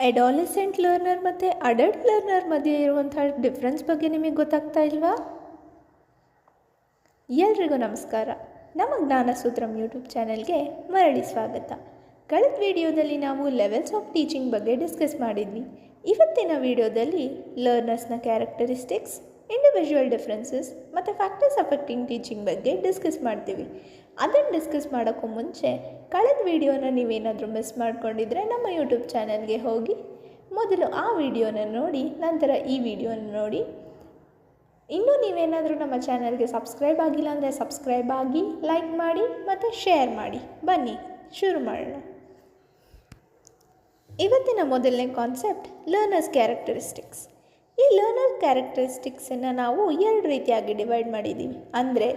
ಅಡಾಲೆಸೆಂಟ್ learner ಮತ್ತು adult learner ಮಧ್ಯೆ ಇರುವಂಥ ಡಿಫ್ರೆನ್ಸ್ ಬಗ್ಗೆ ನಿಮಗೆ ಗೊತ್ತಾಗ್ತಾ ಇಲ್ವಾ? ಎಲ್ರಿಗೂ ನಮಸ್ಕಾರ. ನಮ್ಮ ಜ್ಞಾನಸೂತ್ರಂ ಯೂಟ್ಯೂಬ್ ಚಾನೆಲ್ಗೆ ಮರಳಿ ಸ್ವಾಗತ. ಕಳೆದ ವಿಡಿಯೋದಲ್ಲಿ ನಾವು ಲೆವೆಲ್ಸ್ ಆಫ್ ಟೀಚಿಂಗ್ ಬಗ್ಗೆ ಡಿಸ್ಕಸ್ ಮಾಡಿದ್ವಿ. ಇವತ್ತಿನ ವಿಡಿಯೋದಲ್ಲಿ ಲರ್ನರ್ಸ್ನ ಕ್ಯಾರೆಕ್ಟರಿಸ್ಟಿಕ್ಸ್, ಇಂಡಿವಿಜುವಲ್ ಡಿಫ್ರೆನ್ಸಸ್ ಮತ್ತು ಫ್ಯಾಕ್ಟರ್ಸ್ ಅಫೆಕ್ಟಿಂಗ್ ಟೀಚಿಂಗ್ ಬಗ್ಗೆ ಡಿಸ್ಕಸ್ ಮಾಡ್ತೀವಿ. ಅದನ್ನು ಡಿಸ್ಕಸ್ ಮಾಡೋಕ್ಕೂ ಮುಂಚೆ ಕಳೆದ ವಿಡಿಯೋನ ನೀವೇನಾದರೂ ಮಿಸ್ ಮಾಡ್ಕೊಂಡಿದ್ರೆ ನಮ್ಮ ಯೂಟ್ಯೂಬ್ ಚಾನಲ್ಗೆ ಹೋಗಿ ಮೊದಲು ಆ ವಿಡಿಯೋನ ನೋಡಿ, ನಂತರ ಈ ವಿಡಿಯೋನ ನೋಡಿ. ಇನ್ನೂ ನೀವೇನಾದರೂ ನಮ್ಮ ಚಾನಲ್ಗೆ ಸಬ್ಸ್ಕ್ರೈಬ್ ಆಗಿಲ್ಲ ಅಂದರೆ ಸಬ್ಸ್ಕ್ರೈಬ್ ಆಗಿ, ಲೈಕ್ ಮಾಡಿ ಮತ್ತು ಶೇರ್ ಮಾಡಿ. ಬನ್ನಿ ಶುರು ಮಾಡೋಣ. ಇವತ್ತಿನ ಮೊದಲನೇ ಕಾನ್ಸೆಪ್ಟ್ ಲರ್ನರ್ಸ್ ಕ್ಯಾರೆಕ್ಟರಿಸ್ಟಿಕ್ಸ್. ಈ ಲರ್ನರ್ ಕ್ಯಾರೆಕ್ಟರಿಸ್ಟಿಕ್ಸನ್ನು ನಾವು ಎರಡು ರೀತಿಯಾಗಿ ಡಿವೈಡ್ ಮಾಡಿದ್ದೀವಿ. ಅಂದರೆ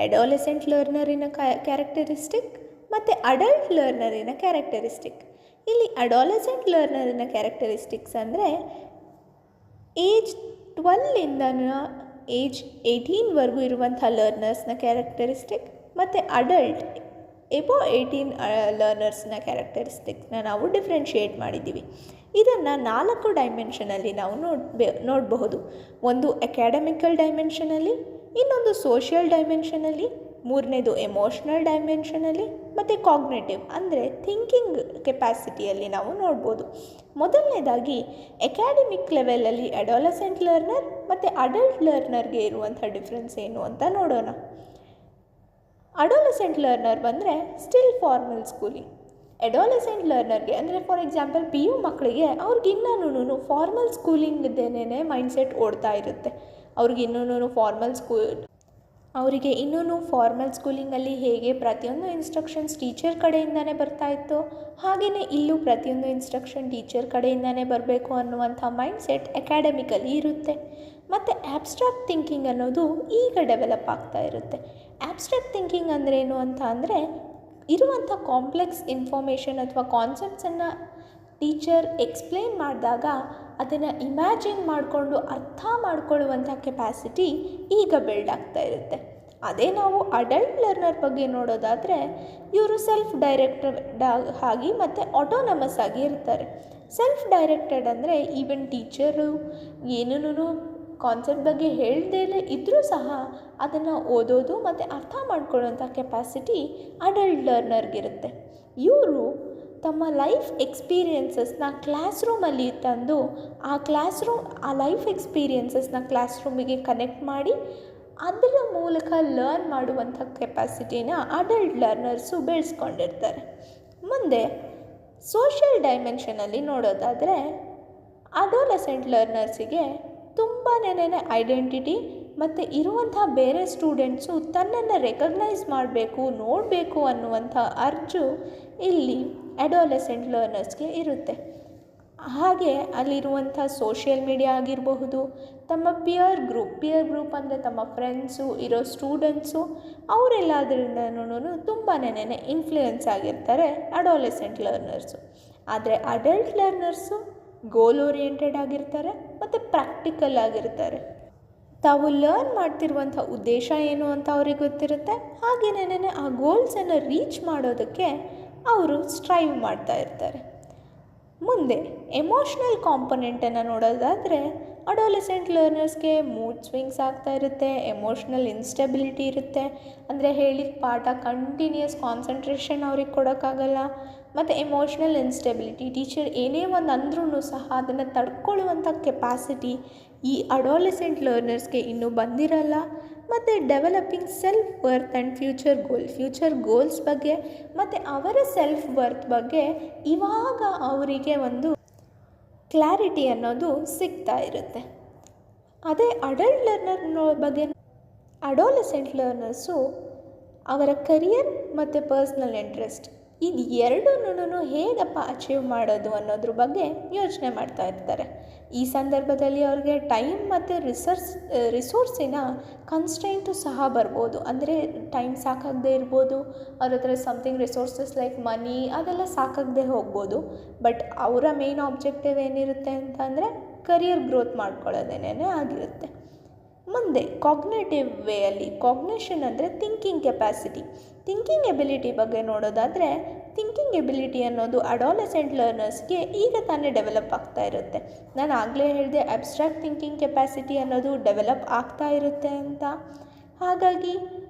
ಅಡಾಲೆಸೆಂಟ್ ಲರ್ನರಿನ ಕ್ಯಾರೆಕ್ಟರಿಸ್ಟಿಕ್ ಮತ್ತು ಅಡಲ್ಟ್ ಲರ್ನರಿನ ಕ್ಯಾರೆಕ್ಟರಿಸ್ಟಿಕ್. ಇಲ್ಲಿ ಅಡಾಲೆಸೆಂಟ್ ಲರ್ನರಿನ ಕ್ಯಾರೆಕ್ಟರಿಸ್ಟಿಕ್ಸ್ ಅಂದರೆ ಏಜ್ 12ಇಂದ ಏಜ್ 18ವರೆಗೂ ಇರುವಂಥ ಲರ್ನರ್ಸ್ನ ಕ್ಯಾರೆಕ್ಟರಿಸ್ಟಿಕ್ ಮತ್ತು ಅಡಲ್ಟ್ ಎಬೋ 18 ಲರ್ನರ್ಸ್ನ ಕ್ಯಾರೆಕ್ಟರಿಸ್ಟಿಕ್ಸ್ನ ನಾವು ಡಿಫ್ರೆನ್ಷಿಯೇಟ್ ಮಾಡಿದ್ದೀವಿ. ಇದನ್ನು 4 ಡೈಮೆನ್ಷನಲ್ಲಿ ನಾವು ನೋಡಬಹುದು. ಒಂದು ಅಕಾಡೆಮಿಕಲ್ ಡೈಮೆನ್ಷನಲ್ಲಿ, ಇನ್ನೊಂದು ಸೋಷಿಯಲ್ ಡೈಮೆನ್ಷನಲ್ಲಿ, ಮೂರನೇದು ಎಮೋಷ್ನಲ್ ಡೈಮೆನ್ಷನಲ್ಲಿ ಮತ್ತು ಕಾಗ್ನೇಟಿವ್ ಅಂದರೆ ಥಿಂಕಿಂಗ್ ಕೆಪಾಸಿಟಿಯಲ್ಲಿ ನಾವು ನೋಡ್ಬೋದು. ಮೊದಲನೇದಾಗಿ ಅಕಾಡೆಮಿಕ್ ಲೆವೆಲಲ್ಲಿ ಅಡಾಲೆಸೆಂಟ್ ಲರ್ನರ್ ಮತ್ತು ಅಡಲ್ಟ್ ಲರ್ನರ್ಗೆ ಇರುವಂಥ ಡಿಫ್ರೆನ್ಸ್ ಏನು ಅಂತ ನೋಡೋಣ. ಅಡಾಲೆಸೆಂಟ್ ಲರ್ನರ್ ಬಂದರೆ ಸ್ಟಿಲ್ ಫಾರ್ಮಲ್ ಸ್ಕೂಲಿಂಗ್. ಅಡಾಲೆಸೆಂಟ್ ಲರ್ನರ್ಗೆ ಅಂದರೆ ಫಾರ್ ಎಕ್ಸಾಂಪಲ್ PU ಮಕ್ಕಳಿಗೆ ಅವ್ರಿಗೆ ಇನ್ನೂ ಫಾರ್ಮಲ್ ಸ್ಕೂಲಿಂಗ್ದೇನೇ ಮೈಂಡ್ಸೆಟ್ ಓಡ್ತಾ ಇರುತ್ತೆ. ಅವ್ರಿಗೆ ಇನ್ನೂ ಫಾರ್ಮಲ್ ಸ್ಕೂಲಿಂಗಲ್ಲಿ ಹೇಗೆ ಪ್ರತಿಯೊಂದು ಇನ್ಸ್ಟ್ರಕ್ಷನ್ಸ್ ಟೀಚರ್ ಕಡೆಯಿಂದನೇ ಬರ್ತಾ ಇತ್ತು, ಹಾಗೆಯೇ ಇಲ್ಲೂ ಪ್ರತಿಯೊಂದು ಇನ್ಸ್ಟ್ರಕ್ಷನ್ ಟೀಚರ್ ಕಡೆಯಿಂದನೇ ಬರಬೇಕು ಅನ್ನುವಂಥ ಮೈಂಡ್ಸೆಟ್ ಅಕಾಡೆಮಿಕಲ್ಲಿ ಇರುತ್ತೆ. ಮತ್ತು ಆಬ್ಸ್ಟ್ರಾಕ್ಟ್ ಥಿಂಕಿಂಗ್ ಅನ್ನೋದು ಈಗ ಡೆವಲಪ್ ಆಗ್ತಾ ಇರುತ್ತೆ. ಆಬ್ಸ್ಟ್ರಾಕ್ಟ್ ಥಿಂಕಿಂಗ್ ಅಂದ್ರೇನು ಅಂತ ಅಂದರೆ ಇರುವಂಥ ಕಾಂಪ್ಲೆಕ್ಸ್ ಇನ್ಫಾರ್ಮೇಷನ್ ಅಥವಾ ಕಾನ್ಸೆಪ್ಟ್ಸನ್ನು ಟೀಚರ್ ಎಕ್ಸ್ಪ್ಲೇನ್ ಮಾಡಿದಾಗ ಅದನ್ನು ಇಮ್ಯಾಜಿನ್ ಮಾಡಿಕೊಂಡು ಅರ್ಥ ಮಾಡ್ಕೊಳ್ಳುವಂಥ ಕೆಪಾಸಿಟಿ ಈಗ ಬಿಲ್ಡ್ ಆಗ್ತಾ ಇರುತ್ತೆ. ಅದೇ ನಾವು ಅಡಲ್ಟ್ ಲರ್ನರ್ ಬಗ್ಗೆ ನೋಡೋದಾದರೆ ಇವರು ಸೆಲ್ಫ್ ಡೈರೆಕ್ಟೆಡ್ ಆಗಿ ಮತ್ತು ಆಟೋನಮಸ್ ಆಗಿ ಇರ್ತಾರೆ. ಸೆಲ್ಫ್ ಡೈರೆಕ್ಟೆಡ್ ಅಂದರೆ ಈವನ್ ಟೀಚರು ಏನೂ ಕಾನ್ಸೆಪ್ಟ್ ಬಗ್ಗೆ ಹೇಳ್ದೇ ಇದ್ದರೂ ಸಹ ಅದನ್ನು ಓದೋದು ಮತ್ತು ಅರ್ಥ ಮಾಡ್ಕೊಳ್ಳೋಂಥ ಕೆಪಾಸಿಟಿ ಅಡಲ್ಟ್ ಲರ್ನರ್ಗಿರುತ್ತೆ. ಇವರು ತಮ್ಮ ಲೈಫ್ ಎಕ್ಸ್ಪೀರಿಯನ್ಸಸ್ನ ಕ್ಲಾಸ್ ರೂಮಲ್ಲಿ ತಂದು ಆ ಲೈಫ್ ಎಕ್ಸ್ಪೀರಿಯನ್ಸಸ್ನ ಕ್ಲಾಸ್ ರೂಮಿಗೆ ಕನೆಕ್ಟ್ ಮಾಡಿ ಅದರ ಮೂಲಕ ಲರ್ನ್ ಮಾಡುವಂಥ ಕೆಪಾಸಿಟಿನ ಅಡಲ್ಟ್ ಲರ್ನರ್ಸು ಬೆಳೆಸ್ಕೊಂಡಿರ್ತಾರೆ. ಮುಂದೆ ಸೋಷಿಯಲ್ ಡೈಮೆನ್ಷನಲ್ಲಿ ನೋಡೋದಾದರೆ ಅಡಾಲೆಸೆಂಟ್ ಲರ್ನರ್ಸಿಗೆ ತುಂಬಾ ಐಡೆಂಟಿಟಿ ಮತ್ತು ಇರುವಂಥ ಬೇರೆ ಸ್ಟೂಡೆಂಟ್ಸು ತನ್ನನ್ನು ರೆಕಗ್ನೈಸ್ ಮಾಡಬೇಕು, ನೋಡಬೇಕು ಅನ್ನುವಂಥ ಅರ್ಜು ಇಲ್ಲಿ ಅಡಾಲೆಸೆಂಟ್ ಲರ್ನರ್ಸ್ಗೆ ಇರುತ್ತೆ. ಹಾಗೆ ಅಲ್ಲಿರುವಂಥ ಸೋಷಿಯಲ್ ಮೀಡಿಯಾ ಆಗಿರಬಹುದು, ತಮ್ಮ ಪಿಯರ್ ಗ್ರೂಪ್ ಅಂದರೆ ತಮ್ಮ ಫ್ರೆಂಡ್ಸು ಇರೋ ಸ್ಟೂಡೆಂಟ್ಸು ಅವರೆಲ್ಲದರಿಂದನೂ ತುಂಬಾ ಇನ್ಫ್ಲೂಯೆನ್ಸ್ ಆಗಿರ್ತಾರೆ ಅಡಾಲೆಸೆಂಟ್ ಲರ್ನರ್ಸು. ಆದರೆ ಅಡಲ್ಟ್ ಲರ್ನರ್ಸು ಗೋಲ್ ಓರಿಯೆಂಟೆಡ್ ಆಗಿರ್ತಾರೆ ಮತ್ತು ಪ್ರಾಕ್ಟಿಕಲ್ ಆಗಿರ್ತಾರೆ. ತಾವು ಲರ್ನ್ ಮಾಡ್ತಿರುವಂಥ ಉದ್ದೇಶ ಏನು ಅಂತ ಅವ್ರಿಗೆ ಗೊತ್ತಿರುತ್ತೆ. ಹಾಗೆಯೇ ಆ ಗೋಲ್ಸನ್ನು ರೀಚ್ ಮಾಡೋದಕ್ಕೆ ಅವರು ಸ್ಟ್ರೈವ್ ಮಾಡ್ತಾ ಇರ್ತಾರೆ. ಮುಂದೆ ಎಮೋಷ್ನಲ್ ಕಾಂಪೊನೆಂಟನ್ನು ನೋಡೋದಾದರೆ ಅಡಾಲೆಸೆಂಟ್ ಲರ್ನರ್ಸ್ಗೆ ಮೂಡ್ ಸ್ವಿಂಗ್ಸ್ ಆಗ್ತಾ ಇರುತ್ತೆ, ಎಮೋಷ್ನಲ್ ಇನ್ಸ್ಟೆಬಿಲಿಟಿ ಇರುತ್ತೆ. ಅಂದರೆ ಹೇಳಿದ ಪಾಠ ಕಂಟಿನ್ಯೂಸ್ ಕಾನ್ಸಂಟ್ರೇಷನ್ ಅವ್ರಿಗೆ ಕೊಡೋಕ್ಕಾಗಲ್ಲ. ಮತ್ತು ಎಮೋಷ್ನಲ್ ಇನ್ಸ್ಟೆಬಿಲಿಟಿ, ಟೀಚರ್ ಏನೇ ಒಂದು ಅಂದ್ರೂ ಸಹ ಅದನ್ನು ತಡ್ಕೊಳ್ಳುವಂಥ ಕೆಪಾಸಿಟಿ ಈ ಅಡಾಲೆಸೆಂಟ್ ಲರ್ನರ್ಸ್ಗೆ ಇನ್ನೂ ಬಂದಿರಲ್ಲ. ಮತ್ತು developing self worth and future goals ಬಗ್ಗೆ ಮತ್ತು ಅವರ ಸೆಲ್ಫ್ ವರ್ತ್ ಬಗ್ಗೆ ಇವಾಗ ಅವರಿಗೆ ಒಂದು ಕ್ಲಾರಿಟಿ ಅನ್ನೋದು ಸಿಗ್ತಾ ಇರುತ್ತೆ. ಅದೇ ಅಡಲ್ಟ್ ಲರ್ನರ್ ಬಗ್ಗೆ ಅಡಾಲೆಸೆಂಟ್ ಲರ್ನರ್ಸು ಅವರ ಕರಿಯರ್ ಮತ್ತು ಪರ್ಸ್ನಲ್ ಇಂಟ್ರೆಸ್ಟ್ ಇದು ಎರಡನ್ನೂ ಹೇಗಪ್ಪ ಅಚೀವ್ ಮಾಡೋದು ಅನ್ನೋದ್ರ ಬಗ್ಗೆ ಯೋಚನೆ ಮಾಡ್ತಾ ಇರ್ತಾರೆ. ಈ ಸಂದರ್ಭದಲ್ಲಿ ಅವ್ರಿಗೆ ಟೈಮ್ ಮತ್ತು ರಿಸೋರ್ಸಿನ ಕನ್ಸ್ಟ್ರೈಂಟು ಸಹ ಬರ್ಬೋದು. ಅಂದರೆ ಟೈಮ್ ಸಾಕಾಗದೇ ಇರ್ಬೋದು, ಅವ್ರ ಹತ್ರ ಸಮಥಿಂಗ್ ರಿಸೋರ್ಸಸ್ ಲೈಕ್ ಮನಿ ಅದೆಲ್ಲ ಸಾಕಾಗದೇ ಹೋಗ್ಬೋದು. ಬಟ್ ಅವರ ಮೇನ್ ಆಬ್ಜೆಕ್ಟಿವ್ ಏನಿರುತ್ತೆ ಅಂತಂದರೆ ಕರಿಯರ್ ಗ್ರೋತ್ ಮಾಡ್ಕೊಳ್ಳೋದೇನೇ ಆಗಿರುತ್ತೆ. ಮುಂದೆ ಕಾಗ್ನೇಟಿವ್ ವೇಯಲ್ಲಿ, ಕಾಗ್ನೇಷನ್ ಅಂದರೆ ಥಿಂಕಿಂಗ್ ಥಿಂಕಿಂಗ್ ಎಬಿಲಿಟಿ ಬಗ್ಗೆ ನೋಡೋದಾದರೆ, ಥಿಂಕಿಂಗ್ ಎಬಿಲಿಟಿ ಅನ್ನೋದು ಅಡಾಲಸೆಂಟ್ ಲರ್ನರ್ಸ್ಗೆ ಈಗ ತಾನೇ ಡೆವಲಪ್ ಆಗ್ತಾ ಇರುತ್ತೆ. ನಾನು ಆಗಲೇ ಹೇಳಿದೆ ಅಬ್ಸ್ಟ್ರಾಕ್ಟ್ ಥಿಂಕಿಂಗ್ ಕೆಪಾಸಿಟಿ ಅನ್ನೋದು ಡೆವಲಪ್ ಆಗ್ತಾ ಇರುತ್ತೆ ಅಂತ. ಹಾಗಾಗಿ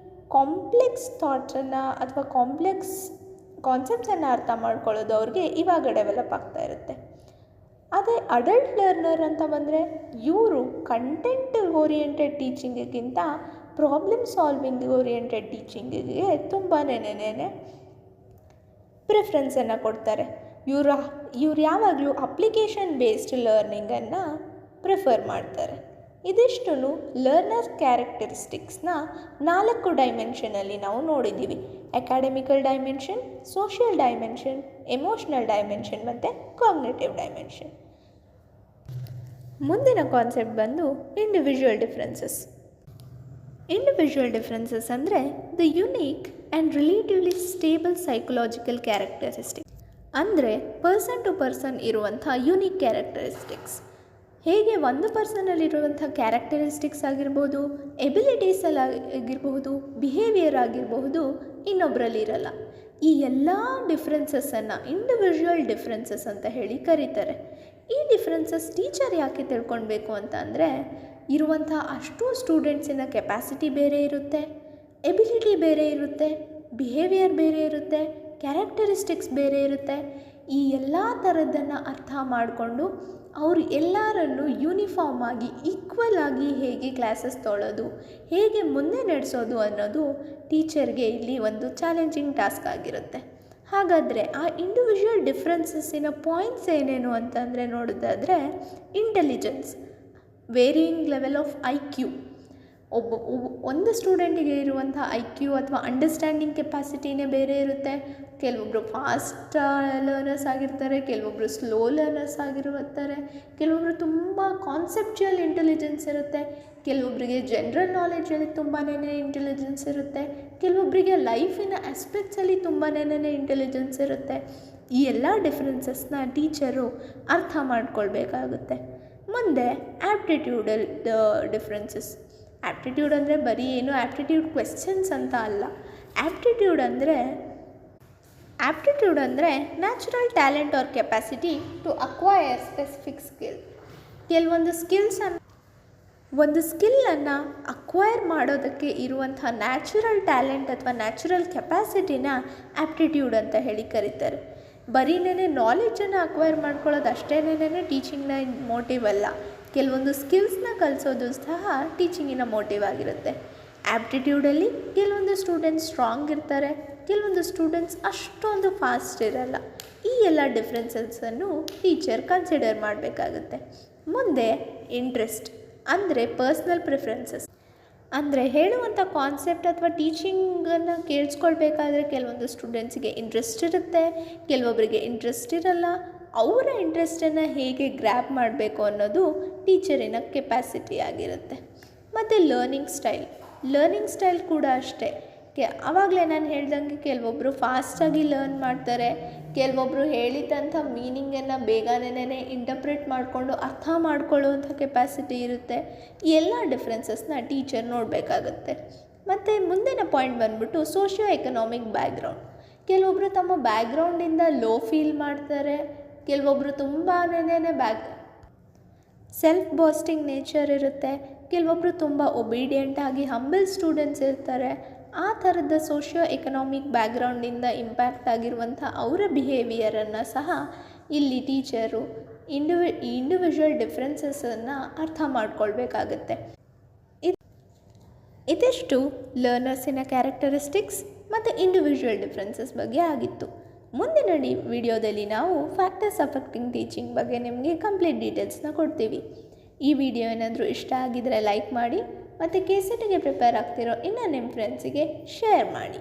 ಕಾಂಪ್ಲೆಕ್ಸ್ ಥಾಟ್ಸನ್ನು ಅಥವಾ ಕಾಂಪ್ಲೆಕ್ಸ್ ಕಾನ್ಸೆಪ್ಟ್ಸನ್ನು ಅರ್ಥ ಮಾಡ್ಕೊಳ್ಳೋದು ಅವ್ರಿಗೆ ಇವಾಗ ಡೆವಲಪ್ ಆಗ್ತಾ ಇರುತ್ತೆ. ಅದೇ ಅಡಲ್ಟ್ ಲರ್ನರ್ ಅಂತ ಬಂದರೆ ಇವರು ಕಂಟೆಂಟ್ ಓರಿಯೆಂಟೆಡ್ ಟೀಚಿಂಗಿಗಿಂತ ಪ್ರಾಬ್ಲಮ್ ಸಾಲ್ವಿಂಗ್ ಓರಿಯೆಂಟೆಡ್ ಟೀಚಿಂಗಿಗೆ ತುಂಬಾ ಪ್ರಿಫರೆನ್ಸನ್ನು ಕೊಡ್ತಾರೆ. ಇವ್ರು ಯಾವಾಗಲೂ ಅಪ್ಲಿಕೇಶನ್ ಬೇಸ್ಡ್ ಲರ್ನಿಂಗನ್ನು ಪ್ರಿಫರ್ ಮಾಡ್ತಾರೆ. ಇದಿಷ್ಟು ಲರ್ನರ್ ಕ್ಯಾರೆಕ್ಟರಿಸ್ಟಿಕ್ಸ್ನ 4 ಡೈಮೆನ್ಷನಲ್ಲಿ ನಾವು ನೋಡಿದ್ದೀವಿ. Academical dimension, social dimension, emotional dimension ಮತ್ತು ಕಾಗ್ನಿಟಿವ್ ಡೈಮೆನ್ಷನ್. ಮುಂದಿನ ಕಾನ್ಸೆಪ್ಟ್ ಬಂದು ಇಂಡಿವಿಜುವಲ್ ಡಿಫ್ರೆನ್ಸಸ್. ಇಂಡಿವಿಜುವಲ್ ಡಿಫ್ರೆನ್ಸಸ್ ಅಂದರೆ the unique and relatively stable psychological characteristics. ಅಂದರೆ ಪರ್ಸನ್ ಟು ಪರ್ಸನ್ ಇರುವಂಥ ಯುನೀಕ್ ಕ್ಯಾರೆಕ್ಟರಿಸ್ಟಿಕ್ಸ್. ಹೇಗೆ ಒಂದು ಪರ್ಸನಲ್ಲಿರುವಂಥ ಕ್ಯಾರೆಕ್ಟರಿಸ್ಟಿಕ್ಸ್ ಆಗಿರ್ಬೋದು, ಎಬಿಲಿಟೀಸಲ್ಲಿ ಆಗಿರಬಹುದು, ಬಿಹೇವಿಯರ್ ಆಗಿರಬಹುದು, ಇನ್ನೊಬ್ಬರಲ್ಲಿ ಇರಲ್ಲ. ಈ ಎಲ್ಲ ಡಿಫ್ರೆನ್ಸಸ್ಸನ್ನು ಇಂಡಿವಿಜುವಲ್ ಡಿಫ್ರೆನ್ಸಸ್ ಅಂತ ಹೇಳಿ ಕರೀತಾರೆ. ಈ ಡಿಫ್ರೆನ್ಸಸ್ ಟೀಚರ್ ಯಾಕೆ ತಿಳ್ಕೊಳ್ಬೇಕು ಅಂತ ಅಂದರೆ, ಇರುವಂಥ ಅಷ್ಟು ಸ್ಟೂಡೆಂಟ್ಸಿನ ಕೆಪಾಸಿಟಿ ಬೇರೆ ಇರುತ್ತೆ, ಎಬಿಲಿಟಿ ಬೇರೆ ಇರುತ್ತೆ, ಬಿಹೇವಿಯರ್ ಬೇರೆ ಇರುತ್ತೆ, ಕ್ಯಾರೆಕ್ಟರಿಸ್ಟಿಕ್ಸ್ ಬೇರೆ ಇರುತ್ತೆ. ಈ ಎಲ್ಲ ಥರದ್ದನ್ನು ಅರ್ಥ ಮಾಡಿಕೊಂಡು ಅವರು ಎಲ್ಲರನ್ನು ಯೂನಿಫಾರ್ಮ್ ಆಗಿ ಈಕ್ವಲ್ ಆಗಿ ಹೇಗೆ ಕ್ಲಾಸಸ್ ತೊಗೊಳ್ಳೋದು, ಹೇಗೆ ಮುಂದೆ ನಡೆಸೋದು ಅನ್ನೋದು ಟೀಚರ್ಗೆ ಇಲ್ಲಿ ಒಂದು ಚಾಲೆಂಜಿಂಗ್ ಟಾಸ್ಕ್ ಆಗಿರುತ್ತೆ. ಹಾಗಾದರೆ ಆ ಇಂಡಿವಿಜುವಲ್ ಡಿಫ್ರೆನ್ಸಸ್ಸಿನ ಪಾಯಿಂಟ್ಸ್ ಏನೇನು ಅಂತಂದರೆ ನೋಡೋದಾದರೆ, intelligence, varying level of IQ. ಒಂದು ಸ್ಟೂಡೆಂಟಿಗೆ ಇರುವಂಥ IQ ಅಥವಾ ಅಂಡರ್ಸ್ಟ್ಯಾಂಡಿಂಗ್ ಕೆಪಾಸಿಟಿನೇ ಬೇರೆ ಇರುತ್ತೆ. ಕೆಲವೊಬ್ಬರು ಫಾಸ್ಟ್ ಲರ್ನರ್ಸ್ ಆಗಿರ್ತಾರೆ, ಕೆಲವೊಬ್ಬರು ಸ್ಲೋ ಲರ್ನರ್ಸ್ ಆಗಿರುತ್ತಾರೆ, ಕೆಲವೊಬ್ಬರು ತುಂಬ ಕಾನ್ಸೆಪ್ಚುಯಲ್ ಇಂಟೆಲಿಜೆನ್ಸ್ ಇರುತ್ತೆ, ಕೆಲವೊಬ್ಬರಿಗೆ ಜನರಲ್ ನಾಲೆಡ್ಜಲ್ಲಿ ತುಂಬಾ ಇಂಟೆಲಿಜೆನ್ಸ್ ಇರುತ್ತೆ, ಕೆಲವೊಬ್ಬರಿಗೆ ಲೈಫಿನ ಆಸ್ಪೆಕ್ಟ್ಸಲ್ಲಿ ತುಂಬಾ ಇಂಟೆಲಿಜೆನ್ಸ್ ಇರುತ್ತೆ. ಈ ಎಲ್ಲ ಡಿಫ್ರೆನ್ಸಸ್ನ ಟೀಚರು ಅರ್ಥ ಮಾಡ್ಕೊಳ್ಬೇಕಾಗುತ್ತೆ. ಮುಂದೆ ಆ್ಯಪ್ಟಿಟ್ಯೂಡಲ್ ಡಿಫ್ರೆನ್ಸಸ್. ಆ್ಯಪ್ಟಿಟ್ಯೂಡ್ ಅಂದರೆ ಬರೀ ಏನು ಆ್ಯಪ್ಟಿಟ್ಯೂಡ್ ಕ್ವೆಶ್ಚನ್ಸ್ ಅಂತ ಅಲ್ಲ. ಆ್ಯಪ್ಟಿಟ್ಯೂಡ್ ಅಂದರೆ natural talent or capacity to acquire specific skill. ಒಂದು ಸ್ಕಿಲ್ಲನ್ನು ಅಕ್ವೈರ್ ಮಾಡೋದಕ್ಕೆ ಇರುವಂಥ ನ್ಯಾಚುರಲ್ ಟ್ಯಾಲೆಂಟ್ ಅಥವಾ ನ್ಯಾಚುರಲ್ ಕೆಪಾಸಿಟಿನ ಆ್ಯಪ್ಟಿಟ್ಯೂಡ್ ಅಂತ ಹೇಳಿ ಕರೀತಾರೆ. ಬರೀನೇ ನಾಲೆಡ್ಜನ್ನು ಅಕ್ವೈರ್ ಮಾಡ್ಕೊಳ್ಳೋದು ಅಷ್ಟೇನೇ ಟೀಚಿಂಗ್ನ ಮೋಟಿವ್ ಅಲ್ಲ. ಕೆಲವೊಂದು ಸ್ಕಿಲ್ಸ್ನ ಕಲಿಸೋದು ಸಹ ಟೀಚಿಂಗಿನ ಮೋಟಿವ್ ಆಗಿರುತ್ತೆ. ಆ್ಯಪ್ಟಿಟ್ಯೂಡಲ್ಲಿ ಕೆಲವೊಂದು ಸ್ಟೂಡೆಂಟ್ಸ್ ಸ್ಟ್ರಾಂಗ್ ಇರ್ತಾರೆ, ಕೆಲವೊಂದು ಸ್ಟೂಡೆಂಟ್ಸ್ ಅಷ್ಟೊಂದು ಫಾಸ್ಟ್ ಇರಲ್ಲ. ಈ ಎಲ್ಲ ಡಿಫ್ರೆನ್ಸಸ್ಸನ್ನು ಟೀಚರ್ ಕನ್ಸಿಡರ್ ಮಾಡಬೇಕಾಗುತ್ತೆ. ಮುಂದೆ ಇಂಟ್ರೆಸ್ಟ್ ಅಂದರೆ ಪರ್ಸ್ನಲ್ ಪ್ರಿಫರೆನ್ಸಸ್. ಅಂದರೆ ಹೇಳುವಂಥ ಕಾನ್ಸೆಪ್ಟ್ ಅಥವಾ ಟೀಚಿಂಗನ್ನು ಕೇಳಿಸ್ಕೊಳ್ಬೇಕಾದ್ರೆ ಕೆಲವೊಂದು ಸ್ಟೂಡೆಂಟ್ಸಿಗೆ ಇಂಟ್ರೆಸ್ಟ್ ಇರುತ್ತೆ, ಕೆಲವೊಬ್ಬರಿಗೆ ಇಂಟ್ರೆಸ್ಟ್ ಇರಲ್ಲ. ಅವರ ಇಂಟ್ರೆಸ್ಟನ್ನು ಹೇಗೆ ಗ್ರ್ಯಾಬ್ ಮಾಡಬೇಕು ಅನ್ನೋದು ಟೀಚರಿನ ಕೆಪಾಸಿಟಿ ಆಗಿರುತ್ತೆ. ಮತ್ತು ಲರ್ನಿಂಗ್ ಸ್ಟೈಲ್ ಕೂಡ ಅಷ್ಟೇ. ಆವಾಗಲೇ ನಾನು ಹೇಳ್ದಂಗೆ ಕೆಲವೊಬ್ಬರು ಫಾಸ್ಟಾಗಿ ಲರ್ನ್ ಮಾಡ್ತಾರೆ, ಕೆಲವೊಬ್ಬರು ಹೇಳಿದಂಥ ಮೀನಿಂಗನ್ನು ಬೇಗನೆ ಇಂಟರ್ಪ್ರಿಟ್ ಮಾಡಿಕೊಂಡು ಅರ್ಥ ಮಾಡ್ಕೊಳ್ಳುವಂಥ ಕೆಪಾಸಿಟಿ ಇರುತ್ತೆ. ಈ ಎಲ್ಲ ಡಿಫ್ರೆನ್ಸಸ್ನ ಟೀಚರ್ ನೋಡಬೇಕಾಗುತ್ತೆ. ಮತ್ತು ಮುಂದಿನ ಪಾಯಿಂಟ್ ಬಂದ್ಬಿಟ್ಟು ಸೋಷಿಯೋ ಎಕನಾಮಿಕ್ ಬ್ಯಾಕ್ಗ್ರೌಂಡ್. ಕೆಲವೊಬ್ಬರು ತಮ್ಮ ಬ್ಯಾಕ್ಗ್ರೌಂಡಿಂದ ಲೋ ಫೀಲ್ ಮಾಡ್ತಾರೆ, ಕೆಲವೊಬ್ಬರು ತುಂಬಾ ಸೆಲ್ಫ್ ಬಾಸ್ಟಿಂಗ್ ನೇಚರ್ ಇರುತ್ತೆ, ಕೆಲವೊಬ್ಬರು ತುಂಬ ಒಬೀಡಿಯೆಂಟಾಗಿ ಹಂಬಲ್ ಸ್ಟೂಡೆಂಟ್ಸ್ ಇರ್ತಾರೆ. ಆ ಥರದ ಸೋಷಿಯೋ ಎಕನಾಮಿಕ್ ಬ್ಯಾಕ್ಗ್ರೌಂಡಿಂದ ಇಂಪ್ಯಾಕ್ಟ್ ಆಗಿರುವಂಥ ಅವರ ಬಿಹೇವಿಯರನ್ನು ಸಹ ಇಲ್ಲಿ ಟೀಚರು ಇಂಡಿವಿಜುವಲ್ ಡಿಫ್ರೆನ್ಸಸನ್ನು ಅರ್ಥ ಮಾಡ್ಕೊಳ್ಬೇಕಾಗತ್ತೆ. ಇದಿಷ್ಟು ಲರ್ನರ್ಸಿನ ಕ್ಯಾರೆಕ್ಟರಿಸ್ಟಿಕ್ಸ್ ಮತ್ತು ಇಂಡಿವಿಜುವಲ್ ಡಿಫ್ರೆನ್ಸಸ್ ಬಗ್ಗೆ ಆಗಿತ್ತು. ಮುಂದಿನ ವಿಡಿಯೋದಲ್ಲಿ ನಾವು ಫ್ಯಾಕ್ಟರ್ಸ್ ಅಫೆಕ್ಟಿಂಗ್ ಟೀಚಿಂಗ್ ಬಗ್ಗೆ ನಿಮಗೆ ಕಂಪ್ಲೀಟ್ ಡೀಟೇಲ್ಸ್ನ ಕೊಡ್ತೀವಿ. ಈ ವಿಡಿಯೋ ಏನಾದರೂ ಇಷ್ಟ ಆಗಿದರೆ ಲೈಕ್ ಮಾಡಿ ಮತ್ತು KCETಗೆ ಪ್ರಿಪೇರ್ ಆಗ್ತಿರೋ ಇನ್ನು ನಿಮ್ಮ ಫ್ರೆಂಡ್ಸಿಗೆ ಶೇರ್ ಮಾಡಿ.